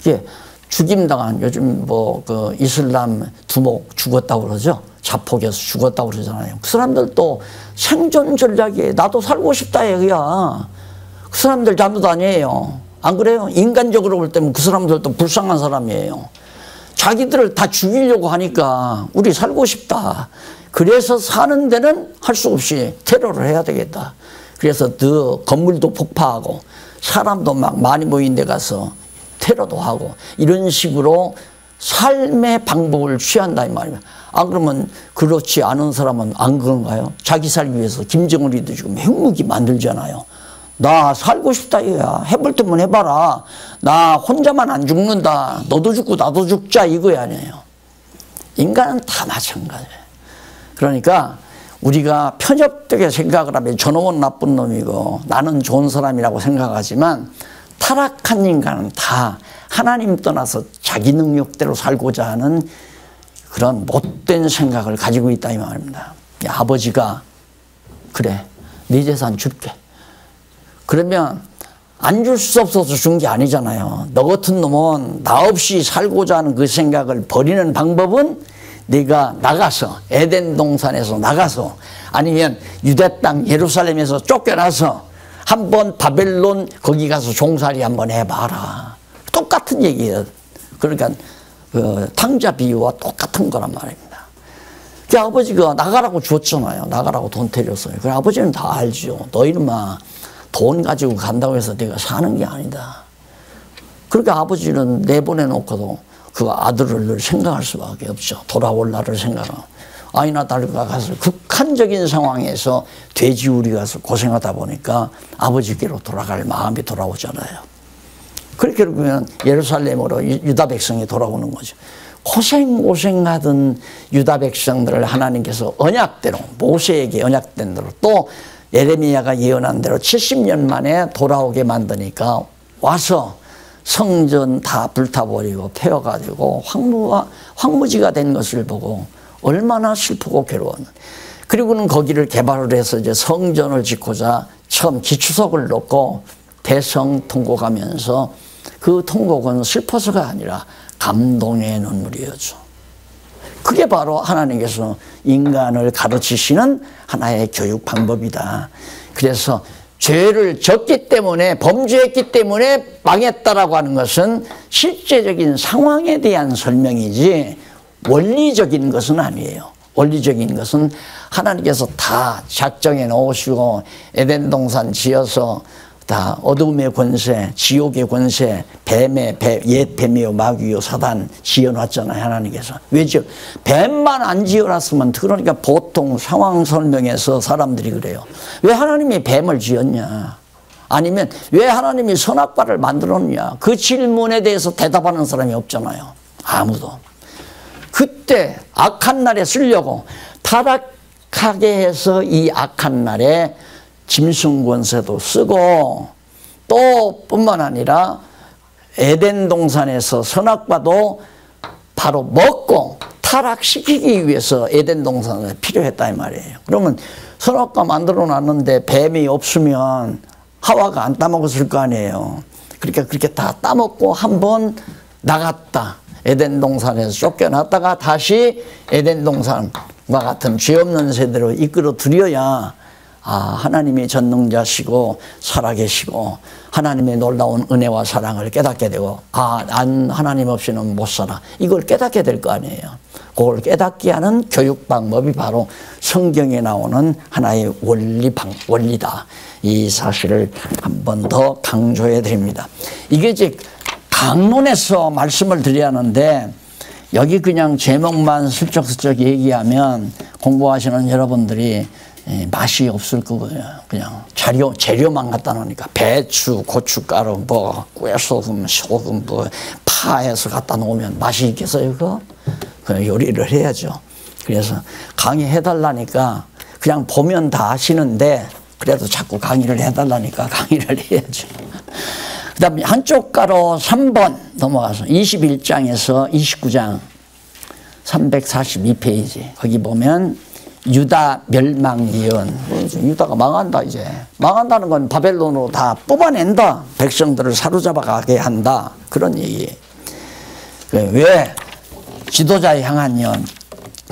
Speaker 1: 이게 죽임당한 요즘 그 이슬람 두목 죽었다고 그러죠. 자폭에서 죽었다고 그러잖아요. 그 사람들도 생존 전략이에요. 나도 살고 싶다 얘기야. 그 사람들 잘못 아니에요. 안 그래요? 인간적으로 볼 때는 그 사람들도 불쌍한 사람이에요. 자기들을 다 죽이려고 하니까 우리 살고 싶다. 그래서 사는 데는 할 수 없이 테러를 해야 되겠다. 그래서 건물도 폭파하고 사람도 막 많이 모인 데 가서 테러도 하고 이런 식으로 삶의 방법을 취한다 이 말이야. 안 그러면 그렇지 않은 사람은 안 그런가요? 자기 살기 위해서 김정은이도 지금 핵무기 만들잖아요. 나 살고 싶다 이거야. 해볼 테면 해봐라. 나 혼자만 안 죽는다. 너도 죽고 나도 죽자 이거야 아니에요. 인간은 다 마찬가지예요. 그러니까 우리가 편협되게 생각을 하면 저놈은 나쁜 놈이고 나는 좋은 사람이라고 생각하지만, 타락한 인간은 다 하나님 떠나서 자기 능력대로 살고자 하는 그런 못된 생각을 가지고 있다 이 말입니다. 아버지가 그래 네 재산 줄게. 그러면 안 줄 수 없어서 준 게 아니잖아요. 너 같은 놈은 나 없이 살고자 하는 그 생각을 버리는 방법은 네가 나가서 에덴 동산에서 나가서 아니면 유대 땅 예루살렘에서 쫓겨나서 한번 바벨론 거기 가서 종살이 한번 해봐라. 똑같은 얘기예요. 그러니까 그 탕자 비유와 똑같은 거란 말입니다. 그 아버지가 나가라고 줬잖아요. 나가라고 돈 때렸어요. 그 아버지는 다 알죠. 너희는 막 돈 가지고 간다고 해서 내가 사는 게 아니다. 그러니까 아버지는 내보내놓고도 그 아들을 늘 생각할 수밖에 없죠. 돌아올 날을 생각하고. 아이나 다를까 가서 극한적인 상황에서 돼지우리 가서 고생하다 보니까 아버지께로 돌아갈 마음이 돌아오잖아요. 그렇게 보면 예루살렘으로 유다 백성이 돌아오는 거죠. 고생하던 유다 백성들을 하나님께서 언약대로, 모세에게 언약된 대로, 또 예레미야가 예언한 대로 70년 만에 돌아오게 만드니까 와서 성전 다 불타버리고 패워가지고 황무지가 된 것을 보고 얼마나 슬프고 괴로웠는지. 그리고는 거기를 개발을 해서 이제 성전을 짓고자 처음 기초석을 놓고 대성통곡하면서, 그 통곡은 슬퍼서가 아니라 감동의 눈물이었죠. 그게 바로 하나님께서 인간을 가르치시는 하나의 교육 방법이다. 그래서 죄를 졌기 때문에, 범죄했기 때문에 망했다라고 하는 것은 실제적인 상황에 대한 설명이지 원리적인 것은 아니에요. 원리적인 것은 하나님께서 다 작정해 놓으시고 에덴 동산 지어서 다 어둠의 권세, 지옥의 권세, 옛 뱀이요 마귀요 사단 지어놨잖아요. 하나님께서. 왜죠? 뱀만 안 지어놨으면, 그러니까 보통 상황 설명에서 사람들이 그래요. 왜 하나님이 뱀을 지었냐? 아니면 왜 하나님이 선악과를 만들었냐? 그 질문에 대해서 대답하는 사람이 없잖아요. 아무도. 그때 악한 날에 쓰려고 타락하게 해서 이 악한 날에 짐승 권세도 쓰고, 또 뿐만 아니라 에덴 동산에서 선악과도 바로 먹고 타락시키기 위해서 에덴 동산이 필요했다 이 말이에요. 그러면 선악과 만들어 놨는데 뱀이 없으면 하와가 안 따먹었을 거 아니에요. 그러니까 그렇게 다 따먹고 한번 나갔다. 에덴 동산에서 쫓겨났다가 다시 에덴 동산과 같은 죄 없는 세대로 이끌어 드려야 하나님이 전능자시고 살아계시고 하나님의 놀라운 은혜와 사랑을 깨닫게 되고, 난 하나님 없이는 못 살아, 이걸 깨닫게 될 거 아니에요. 그걸 깨닫게 하는 교육 방법이 바로 성경에 나오는 하나의 원리다. 이 사실을 한 번 더 강조해 드립니다. 이게 이제 강론에서 말씀을 드려야 하는데, 여기 그냥 제목만 슬쩍슬쩍 얘기하면 공부하시는 여러분들이 맛이 없을 거고요. 그냥 재료만 갖다 놓으니까 배추, 고춧가루, 뭐 꿀소금, 소금, 뭐 파해서 갖다 놓으면 맛이 있겠어요, 그거? 그냥 요리를 해야죠. 그래서 강의해달라니까 그냥 보면 다 아시는데 그래도 자꾸 강의를 해달라니까 강의를 해야죠. 그 다음에 한쪽 가로 3번 넘어가서 21장에서 29장 342페이지 거기 보면 유다 멸망 예언. 유다가 망한다 이제. 망한다는 건 바벨론으로 다 뽑아낸다. 백성들을 사로잡아 가게 한다. 그런 얘기예요. 왜? 지도자에 향한 예언.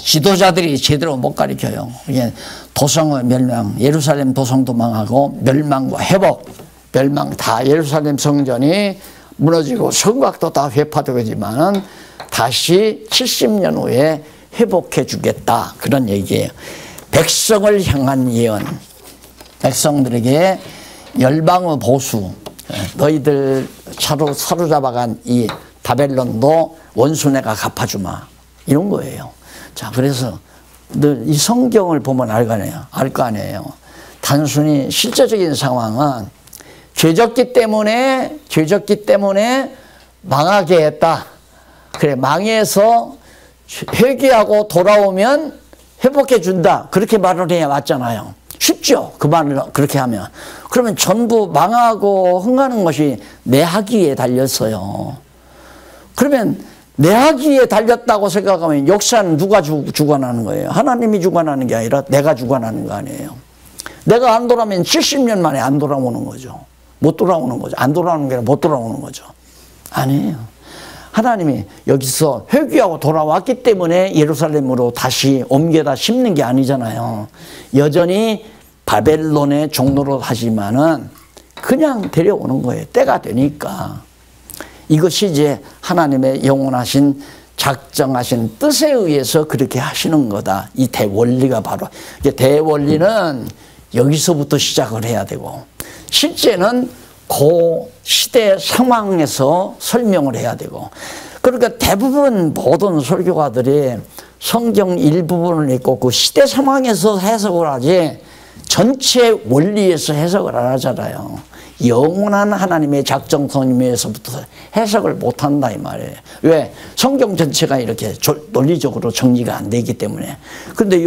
Speaker 1: 지도자들이 제대로 못 가르쳐요. 이게 도성의 멸망, 예루살렘 도성도 망하고 멸망과 회복, 멸망 다 예루살렘 성전이 무너지고 성곽도 다 회파되지만은 다시 70년 후에 회복해 주겠다. 그런 얘기예요. 백성을 향한 예언. 백성들에게 열방의 보수. 너희들 사로잡아간 이 바벨론도 원수네가 갚아주마. 이런 거예요. 자, 그래서 늘 이 성경을 보면 알 거 아니에요. 단순히 실제적인 상황은 죄졌기 때문에 망하게 했다. 그래, 망해서 회개하고 돌아오면 회복해 준다. 그렇게 말을 해야 맞잖아요. 쉽죠? 그 말을 그렇게 하면. 그러면 전부 망하고 흥하는 것이 내 학위에 달렸어요. 그러면 내 학위에 달렸다고 생각하면 역사는 누가 주관하는 거예요? 하나님이 주관하는 게 아니라 내가 주관하는 거 아니에요. 내가 안 돌아오면 70년 만에 안 돌아오는 거죠. 못 돌아오는 거죠. 안 돌아오는 게 아니라 못 돌아오는 거죠. 아니에요. 하나님이 여기서 회개하고 돌아왔기 때문에 예루살렘으로 다시 옮겨다 심는 게 아니잖아요. 여전히 바벨론의 종로로 하지만은 그냥 데려오는 거예요. 때가 되니까. 이것이 이제 하나님의 영원하신 작정하신 뜻에 의해서 그렇게 하시는 거다. 이 대원리가 바로. 이게 대원리는 여기서부터 시작을 해야 되고 실제는 그 시대 상황에서 설명을 해야 되고 그러니까 대부분 모든 설교가들이 성경 일부분을 읽고 그 시대 상황에서 해석을 하지 전체 원리에서 해석을 안 하잖아요. 영원한 하나님의 작정 선임에서부터 해석을 못한다 이 말이에요. 왜? 성경 전체가 이렇게 논리적으로 정리가 안 되기 때문에. 그런데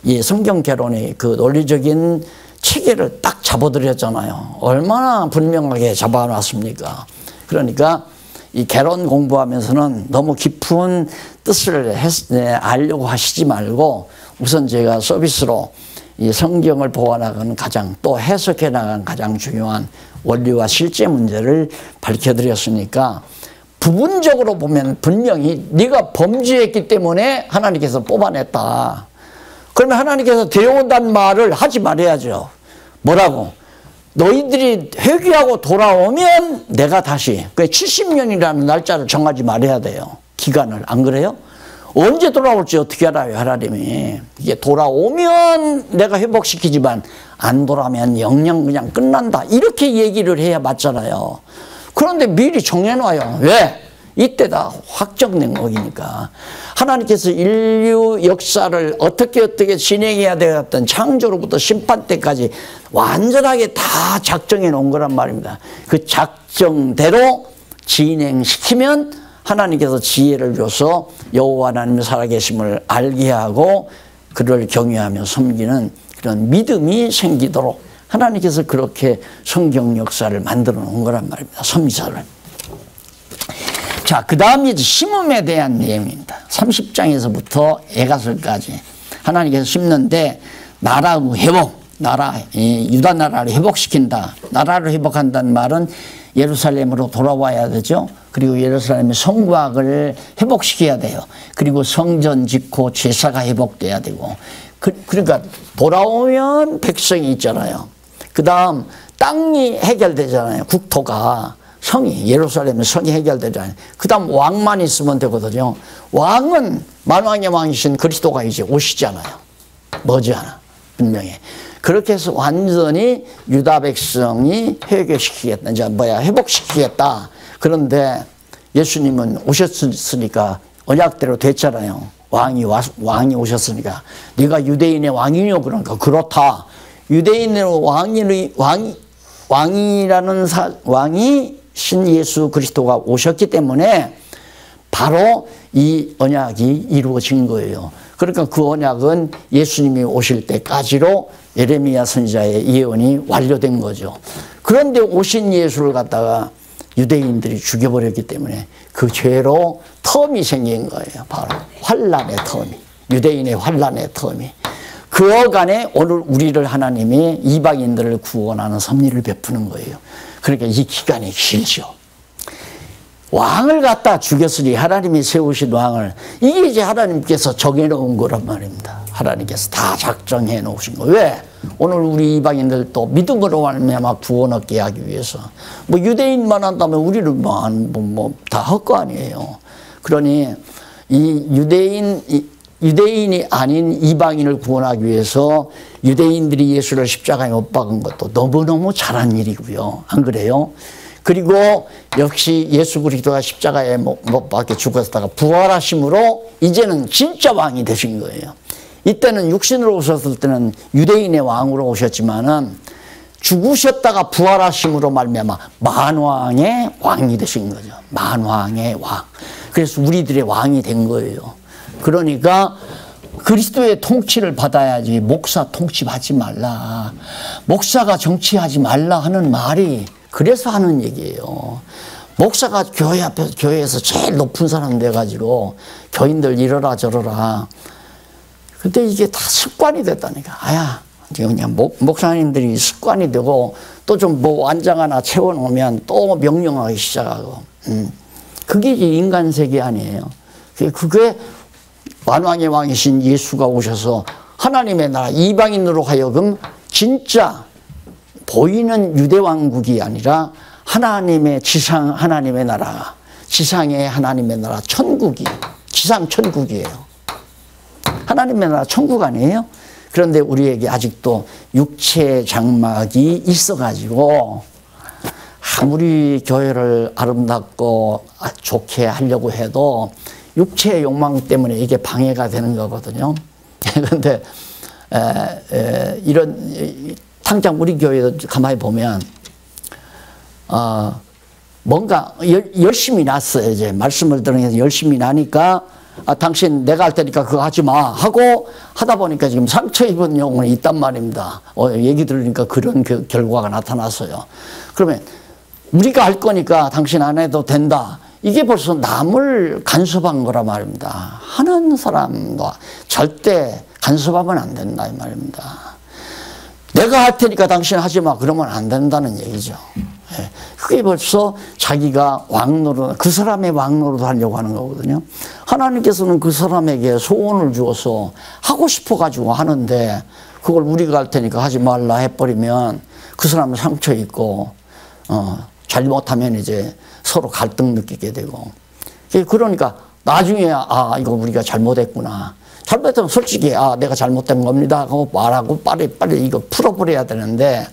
Speaker 1: 이 성경 개론의 그 논리적인 체계를 딱 잡아들였잖아요. 얼마나 분명하게 잡아놨습니까? 그러니까 이 개론 공부하면서는 너무 깊은 뜻을 알려고 하시지 말고 우선 제가 서비스로 이 성경을 보아나가는 가장 또 해석해 나가는 가장 중요한 원리와 실제 문제를 밝혀드렸으니까 부분적으로 보면 분명히 네가 범죄했기 때문에 하나님께서 뽑아냈다. 그러면 하나님께서 데려온다는 말을 하지 말아야죠. 뭐라고? 너희들이 회개하고 돌아오면 내가 다시 70년이라는 날짜를 정하지 말아야 돼요. 기간을. 안 그래요? 언제 돌아올지 어떻게 알아요, 하나님이. 이게 돌아오면 내가 회복시키지만 안 돌아오면 영영 그냥 끝난다. 이렇게 얘기를 해야 맞잖아요. 그런데 미리 정해놔요. 왜? 이때다 확정된 거니까. 하나님께서 인류 역사를 어떻게 진행해야 되었던 창조로부터 심판 때까지 완전하게 다 작정해 놓은 거란 말입니다. 그 작정대로 진행시키면 하나님께서 지혜를 줘서 여호와 하나님의 살아계심을 알게 하고 그를 경외하며 섬기는 그런 믿음이 생기도록 하나님께서 그렇게 성경 역사를 만들어 놓은 거란 말입니다. 섭리사를. 자, 그 다음이 심음에 대한 내용입니다. 30장에서부터 에가설까지 하나님께서 심는데 나라의 회복, 유다 나라를 회복시킨다. 나라를 회복한다는 말은 예루살렘으로 돌아와야 되죠. 그리고 예루살렘의 성곽을 회복시켜야 돼요. 그리고 성전 짓고 제사가 회복돼야 되고 그러니까 돌아오면 백성이 있잖아요. 그 다음 땅이 해결되잖아요. 국토가. 성이 예루살렘의 성이 해결되잖아요. 그 다음 왕만 있으면 되거든요. 왕은 만왕의 왕이신 그리스도가 이제 오시잖아요. 머지않아 분명히. 그렇게 해서 완전히 유다 백성이 회복시키겠다. 그런데 예수님은 오셨으니까 언약대로 됐잖아요. 왕이 오셨으니까 네가 유대인의 왕이뇨? 그러니까 그렇다. 유대인의 왕이라는 왕이 신 예수 그리스도가 오셨기 때문에 바로 이 언약이 이루어진 거예요. 그러니까 그 언약은 예수님이 오실 때까지로 예레미야 선지자의 예언이 완료된 거죠. 그런데 오신 예수를 갖다가 유대인들이 죽여버렸기 때문에 그 죄로 텀이 생긴 거예요. 바로 환란의 텀이. 유대인의 환란의 텀이. 그 어간에 오늘 우리를 하나님이 이방인들을 구원하는 섭리를 베푸는 거예요. 그러니까 이 기간이 길죠. 왕을 갖다 죽였으니 하나님이 세우신 왕을, 이게 이제 하나님께서 정해놓은 거란 말입니다. 하나님께서 다 작정해 놓으신 거. 왜? 오늘 우리 이방인들 또 믿음으로 말미암아 구원 얻게 하기 위해서. 뭐 유대인만 한다면 우리는 다 할 거 아니에요. 그러니 이 유대인이 아닌 이방인을 구원하기 위해서 유대인들이 예수를 십자가에 못 박은 것도 너무너무 잘한 일이고요. 안 그래요? 그리고 역시 예수 그리스도가 십자가에 못 박혀 죽었다가 부활하심으로 이제는 진짜 왕이 되신 거예요. 이때는 육신으로 오셨을 때는 유대인의 왕으로 오셨지만은 죽으셨다가 부활하심으로 말미암아 만왕의 왕이 되신 거죠. 만왕의 왕. 그래서 우리들의 왕이 된 거예요. 그러니까 그리스도의 통치를 받아야지 목사 통치 받지 말라. 목사가 정치하지 말라 하는 말이 그래서 하는 얘기예요. 목사가 교회 앞에서 교회에서 제일 높은 사람 돼가지고 교인들 이러라 저러라. 근데 이게 다 습관이 됐다니까. 아야, 그냥 목사님들이 습관이 되고 또 좀 뭐 완장 하나 채워놓으면 또 명령하기 시작하고. 그게 인간 세계 아니에요. 그게 만왕의 왕이신 예수가 오셔서 하나님의 나라, 이방인으로 하여금 진짜 보이는 유대왕국이 아니라 하나님의 지상, 하나님의 나라, 지상의 하나님의 나라, 천국이, 지상 천국이에요. 하나님의 나라 천국 아니에요? 그런데 우리에게 아직도 육체 장막이 있어가지고 아무리 교회를 아름답고 좋게 하려고 해도 육체의 욕망 때문에 이게 방해가 되는 거거든요. 그런데 이런 당장 우리 교회도 가만히 보면 뭔가 열심히 났어요. 이제 말씀을 들으면서 열심히 나니까 당신 내가 할 테니까 그거 하지 마 하고 하다 보니까 지금 상처 입은 영혼이 있단 말입니다. 얘기 들으니까 그런 결과가 나타났어요. 그러면 우리가 할 거니까 당신 안 해도 된다. 이게 벌써 남을 간섭한 거라 말입니다. 하는 사람도 절대 간섭하면 안 된다 이 말입니다. 내가 할 테니까 당신 하지 마 그러면 안 된다는 얘기죠. 그게 벌써 자기가 왕노릇, 그 사람의 왕노릇 하려고 하는 거거든요. 하나님께서는 그 사람에게 소원을 주어서 하고 싶어 가지고 하는데 그걸 우리가 할 테니까 하지 말라 해버리면 그 사람은 상처 있고 잘못하면 이제 서로 갈등 느끼게 되고. 그러니까 나중에 이거 우리가 잘못했구나. 잘못하면 솔직히 내가 잘못된 겁니다 하고 말하고 빨리 이거 풀어버려야 되는데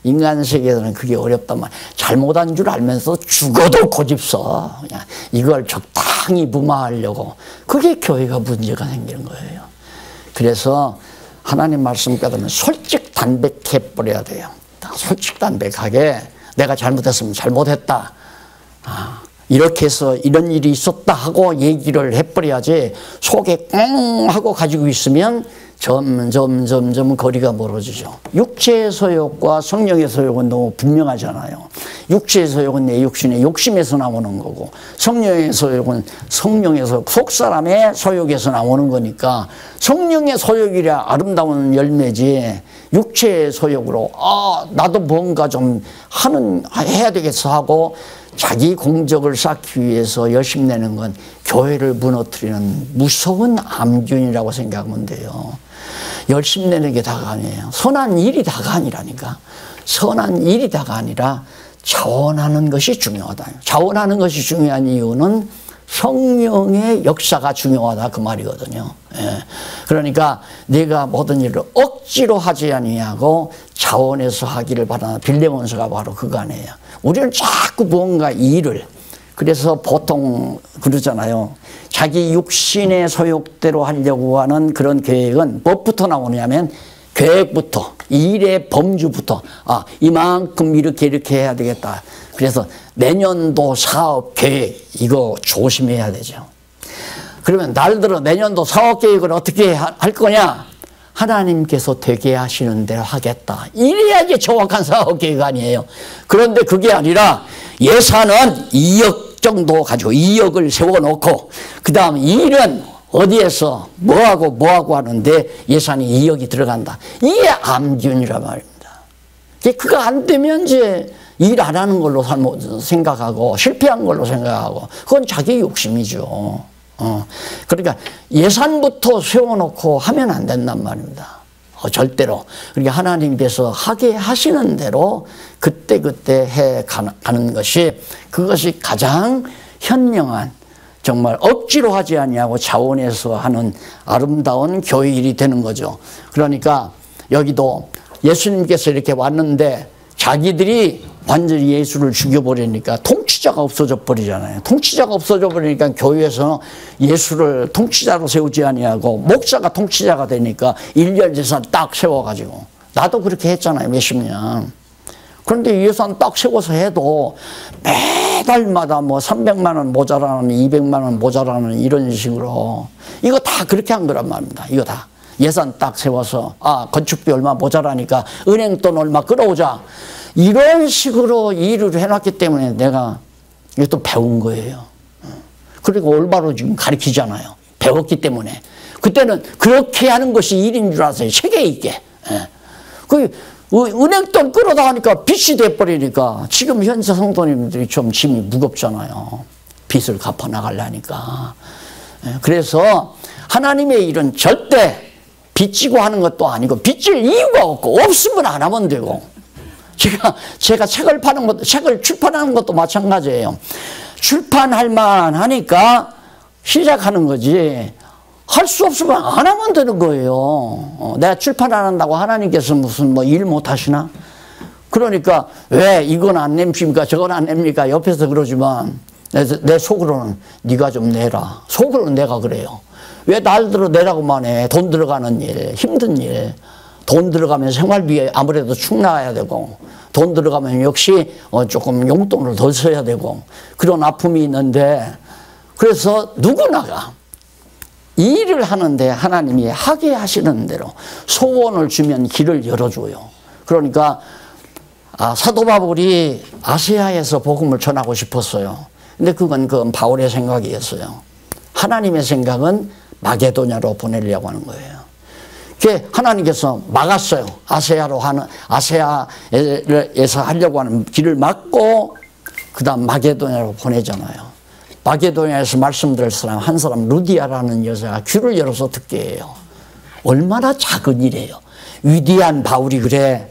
Speaker 1: 인간 세계에서는 그게 어렵단 말이야. 잘못한 줄 알면서 죽어도 고집서 그냥 이걸 적당히 무마하려고. 그게 교회가 문제가 생기는 거예요. 그래서 하나님 말씀 깨달으면 솔직담백해 버려야 돼요. 솔직담백하게 내가 잘못했으면 잘못했다. 이렇게 해서 이런 일이 있었다 하고 얘기를 해버려야지 속에 꽁 하고 가지고 있으면 점점 거리가 멀어지죠. 육체의 소욕과 성령의 소욕은 너무 분명하잖아요. 육체의 소욕은 내 육신의 욕심에서 나오는 거고 성령의 소욕은 성령의 소욕, 속사람의 소욕에서 나오는 거니까 성령의 소욕이라 아름다운 열매지 육체의 소욕으로 나도 뭔가 좀 해야 되겠어 하고 자기 공적을 쌓기 위해서 열심내는 건 교회를 무너뜨리는 무서운 암균이라고 생각하면 돼요. 열심내는 게 다가 아니에요. 선한 일이 다가 아니라니까. 선한 일이 다가 아니라 자원하는 것이 중요하다. 자원하는 것이 중요한 이유는 성령의 역사가 중요하다 그 말이거든요. 그러니까 내가 모든 일을 억지로 하지 아니하고 자원해서 하기를 바라는 빌레몬서가 바로 그거 아니에요. 우리는 자꾸 뭔가 일을 그래서 보통 그러잖아요. 자기 육신의 소욕대로 하려고 하는 그런 계획은 뭐부터 나오냐면 계획부터, 일의 범주부터, 이만큼 이렇게 해야 되겠다. 그래서 내년도 사업 계획, 이거 조심해야 되죠. 그러면 날들어 내년도 사업 계획을 어떻게 할 거냐? 하나님께서 되게 하시는 대로 하겠다. 이래야지 정확한 사업 계획 아니에요. 그런데 그게 아니라 예산은 2억 정도 가지고 2억을 세워놓고 그 다음 일은 어디에서 뭐하고 하는데 예산이 2억이 들어간다. 이게 암균이란 말입니다. 그거 안 되면 이제 일 안 하는 걸로 생각하고 실패한 걸로 생각하고 그건 자기 욕심이죠. 그러니까 예산부터 세워놓고 하면 안 된단 말입니다. 절대로. 그러니까 하나님께서 하게 하시는 대로 그때그때 해 가는 것이 그것이 가장 현명한 정말 억지로 하지 아니하고 자원해서 하는 아름다운 교일이 되는 거죠. 그러니까 여기도 예수님께서 이렇게 왔는데 자기들이 완전히 예수를 죽여버리니까 통치자가 없어져 버리잖아요. 통치자가 없어져 버리니까 교회에서 예수를 통치자로 세우지 아니하고 목사가 통치자가 되니까 일렬 예산 딱 세워가지고 나도 그렇게 했잖아요. 몇십 년. 그런데 예산 딱 세워서 해도 매달마다 뭐 300만 원 모자라는 200만 원 모자라는 이런 식으로 이거 다 그렇게 한 거란 말입니다. 이거 다. 예산 딱 세워서 건축비 얼마 모자라니까 은행 돈 얼마 끌어오자. 이런 식으로 일을 해놨기 때문에 내가 이것도 배운 거예요. 그리고 올바로 지금 가르치잖아요. 배웠기 때문에. 그때는 그렇게 하는 것이 일인 줄 알았어요. 체계 있게. 그 은행 돈 끌어다 하니까 빚이 돼버리니까 지금 현재 성도님들이 좀 짐이 무겁잖아요. 빚을 갚아 나가려니까. 그래서 하나님의 일은 절대 빚지고 하는 것도 아니고 빚질 이유가 없고 없으면 안 하면 되고 제가 책을 파는 것도 책을 출판하는 것도 마찬가지예요. 출판할 만하니까 시작하는 거지 할 수 없으면 안 하면 되는 거예요. 내가 출판 안 한다고 하나님께서 무슨 뭐 일 못 하시나? 그러니까 왜 이건 안 냅니까 저건 안 냅니까 옆에서 그러지만 내 속으로는 네가 좀 내라. 속으로는 내가 그래요. 왜 날들어 내라고만 해. 돈 들어가는 일, 힘든 일. 돈 들어가면 생활비에 아무래도 축 나가야 되고 돈 들어가면 역시 조금 용돈을 더 써야 되고 그런 아픔이 있는데 그래서 누구나가 일을 하는데 하나님이 하게 하시는 대로 소원을 주면 길을 열어줘요. 그러니까 사도 바울이 아시아에서 복음을 전하고 싶었어요. 근데 그건 바울의 생각이었어요. 하나님의 생각은 마게도냐로 보내려고 하는 거예요. 하나님께서 막았어요. 아시아에서 하려고 하는 길을 막고 그 다음 마게도냐로 보내잖아요. 마게도냐에서 말씀 들을 사람 한 사람 루디아라는 여자가 귀를 열어서 듣게 해요. 얼마나 작은 일이에요. 위대한 바울이 그래.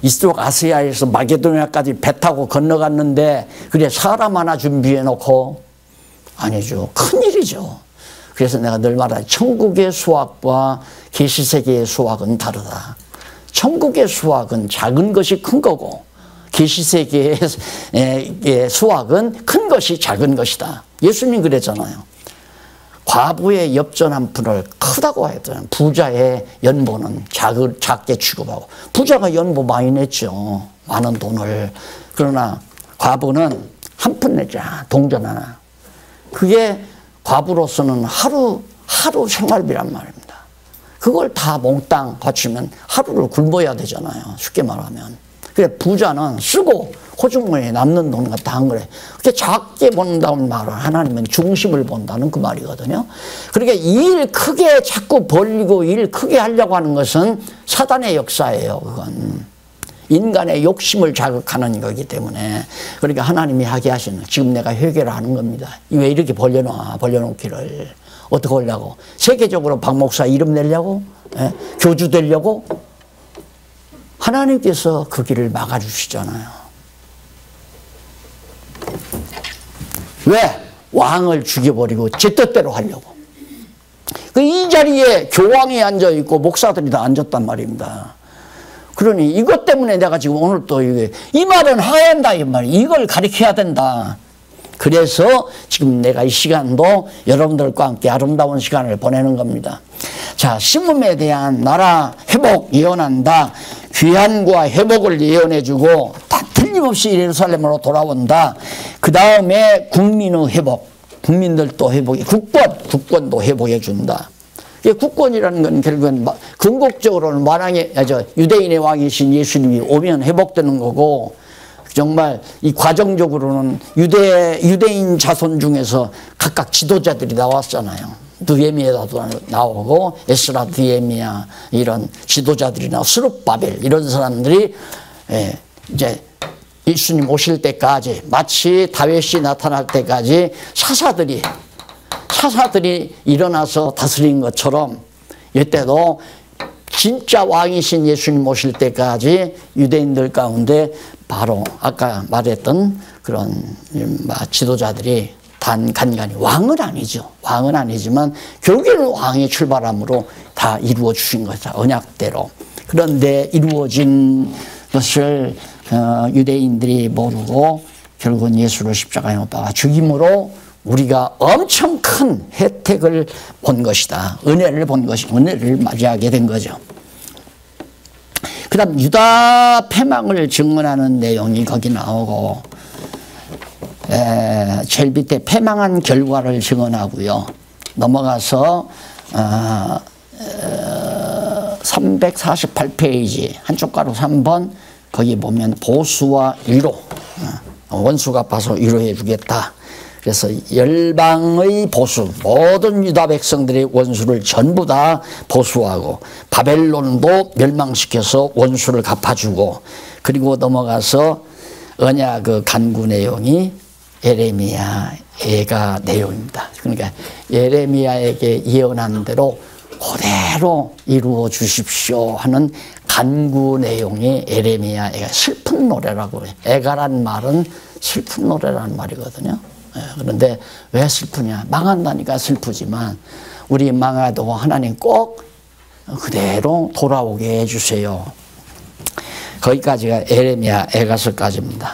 Speaker 1: 이쪽 아시아에서 마게도냐까지 배 타고 건너갔는데 그래 사람 하나 준비해 놓고 아니죠. 큰일이죠. 그래서 내가 늘 말하지 천국의 수확과 계시세계의 수확은 다르다. 천국의 수확은 작은 것이 큰 거고 계시세계의 수확은 큰 것이 작은 것이다. 예수님 그랬잖아요. 과부의 엽전 한 푼을 크다고 했잖아요. 부자의 연보는 작게 취급하고 부자가 연보 많이 냈죠. 많은 돈을. 그러나 과부는 한 푼 냈잖아. 동전 하나. 그게 과부로서는 하루 생활비란 말입니다. 그걸 다 몽땅 바치면 하루를 굶어야 되잖아요. 쉽게 말하면. 그래 부자는 쓰고 호주머니에 남는 돈 갖다 한 거래. 그렇게 작게 본다는 말은 하나님은 중심을 본다는 그 말이거든요. 그러니까 일 크게 자꾸 벌리고 일 크게 하려고 하는 것은 사단의 역사예요. 그건 인간의 욕심을 자극하는 거기 때문에 그러니까 하나님이 하게 하시는 지금 내가 회개를 하는 겁니다. 왜 이렇게 벌려놓기를 어떻게 하려고 세계적으로 박 목사 이름 내려고 교주 되려고 하나님께서 그 길을 막아주시잖아요. 왜? 왕을 죽여버리고 제 뜻대로 하려고. 이 자리에 교황이 앉아있고 목사들이 다 앉았단 말입니다. 그러니 이것 때문에 내가 지금 오늘 또 이 말은 해야 한다 이 말이야. 이걸 가르쳐야 된다. 그래서 지금 내가 이 시간도 여러분들과 함께 아름다운 시간을 보내는 겁니다. 자, 심음에 대한 나라 회복 예언한다. 귀환과 회복을 예언해주고 다 틀림없이 예루살렘으로 돌아온다. 그 다음에 국민의 회복, 국민들도 회복해, 국권도 회복해준다. 국권이라는 건 결국은 궁극적으로는 유대인의 왕이신 예수님이 오면 회복되는 거고, 정말 이 과정적으로는 유대인 자손 중에서 각각 지도자들이 나왔잖아요. 느헤미야도 나오고 에스라, 느헤미야 이런 지도자들이 나오고 스룹바벨 이런 사람들이 이제 예수님 오실 때까지, 마치 다윗이 나타날 때까지 사사들이 일어나서 다스린 것처럼 이때도 진짜 왕이신 예수님 오실 때까지 유대인들 가운데 바로 아까 말했던 그런 지도자들이 간간히, 왕은 아니지만 결국에는 왕의 출발함으로 다 이루어 주신 거죠. 언약대로. 그런데 이루어진 것을 유대인들이 모르고 결국은 예수를 십자가에 못 박아 죽임으로 우리가 엄청 큰 혜택을 본 것이다. 은혜를 맞이하게 된 거죠. 그 다음 유다 패망을 증언하는 내용이 거기 나오고, 제일 밑에 패망한 결과를 증언하고요. 넘어가서 348페이지 한쪽 가로 3번 거기 보면 보수와 위로, 원수 갚아서 위로해 주겠다. 그래서 열방의 보수, 모든 유다 백성들의 원수를 전부 다 보수하고 바벨론도 멸망시켜서 원수를 갚아주고, 그리고 넘어가서 언약 그 간구 내용이 예레미야 애가 내용입니다. 그러니까 예레미야에게 예언한 대로 그대로 이루어 주십시오 하는 간구 내용이 예레미야 애가 슬픈 노래라고 해요. 애가란 말은 슬픈 노래라는 말이거든요. 그런데 왜 슬프냐? 망한다니까 슬프지만 우리 망해도 하나님 꼭 그대로 돌아오게 해주세요. 거기까지가 예레미야 애가서까지입니다.